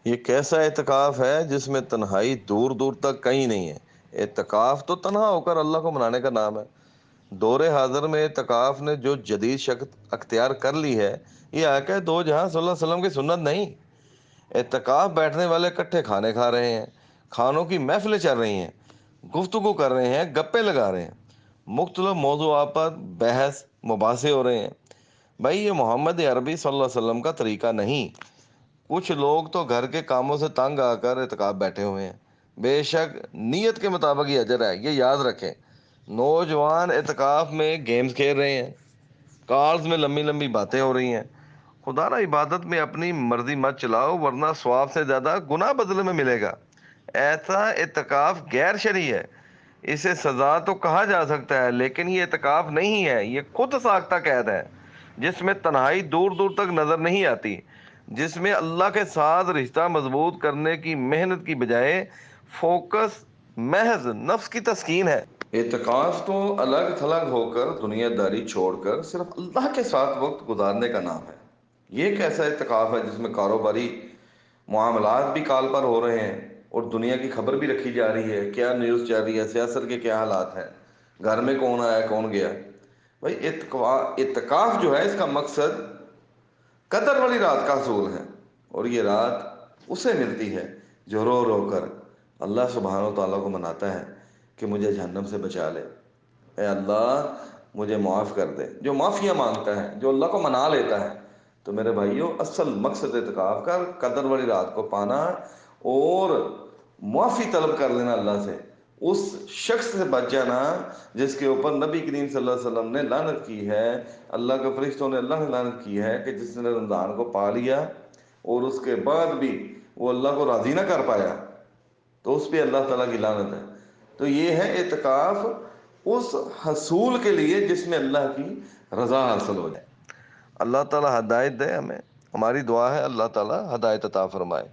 یہ کیسا اعتکاف ہے جس میں تنہائی دور دور تک کہیں نہیں ہے؟ اعتکاف تو تنہا ہو کر اللہ کو منانے کا نام ہے۔ دور حاضر میں اعتکاف نے جو جدید شکل اختیار کر لی ہے، یہ آقا دو جہاں صلی اللہ علیہ وسلم کی سنت نہیں۔ اعتکاف بیٹھنے والے اکٹھے کھانے کھا رہے ہیں، کھانوں کی محفلیں چل رہی ہیں، گفتگو کر رہے ہیں، گپے لگا رہے ہیں، مختلف موضوعات پر بحث مباحثے ہو رہے ہیں۔ بھائی یہ محمد عربی صلی اللہ علیہ وسلم کا طریقہ نہیں۔ کچھ لوگ تو گھر کے کاموں سے تنگ آ کر اعتکاف بیٹھے ہوئے ہیں۔ بے شک نیت کے مطابق یہ اجر ہے، یہ یاد رکھیں۔ نوجوان اعتکاف میں گیمز کھیل رہے ہیں، کارز میں لمبی لمبی باتیں ہو رہی ہیں۔ خدا را عبادت میں اپنی مرضی مت چلاؤ، ورنہ ثواب سے زیادہ گناہ بدلے میں ملے گا۔ ایسا اعتکاف غیر شرعی ہے، اسے سزا تو کہا جا سکتا ہے، لیکن یہ اعتکاف نہیں ہے، یہ خود ساختہ قید ہے، جس میں تنہائی دور دور تک نظر نہیں آتی، جس میں اللہ کے ساتھ رشتہ مضبوط کرنے کی محنت کی بجائے فوکس محض نفس کی تسکین ہے۔ اعتکاف تو الگ تھلگ ہو کر، دنیا داری چھوڑ کر صرف اللہ کے ساتھ وقت گزارنے کا نام ہے۔ یہ ایک ایسا اعتکاف ہے جس میں کاروباری معاملات بھی کال پر ہو رہے ہیں، اور دنیا کی خبر بھی رکھی جا رہی ہے، کیا نیوز چل رہی ہے، سیاست کے کیا حالات ہیں، گھر میں کون آیا کون گیا۔ بھائی اعتکاف جو ہے، اس کا مقصد قدر والی رات کا حصول ہے، اور یہ رات اسے ملتی ہے جو رو رو کر اللہ سبحانہ و تعالیٰ کو مناتا ہے کہ مجھے جہنم سے بچا لے، اے اللہ مجھے معاف کر دے۔ جو معافیاں مانگتا ہے، جو اللہ کو منا لیتا ہے، تو میرے بھائیوں اصل مقصد اعتکاف کا قدر والی رات کو پانا اور معافی طلب کر لینا اللہ سے، اس شخص سے بچ جانا جس کے اوپر نبی کریم صلی اللہ علیہ وسلم نے لعنت کی ہے، اللہ کے فرشتوں نے اللہ نے لعنت کی ہے، کہ جس نے رمضان کو پا لیا اور اس کے بعد بھی وہ اللہ کو راضی نہ کر پایا، تو اس پہ اللہ تعالیٰ کی لعنت ہے۔ تو یہ ہے اعتکاف اس حصول کے لیے جس میں اللہ کی رضا حاصل ہو جائے۔ اللہ تعالیٰ ہدایت دے ہمیں، ہماری دعا ہے اللہ تعالیٰ ہدایت عطا فرمائے۔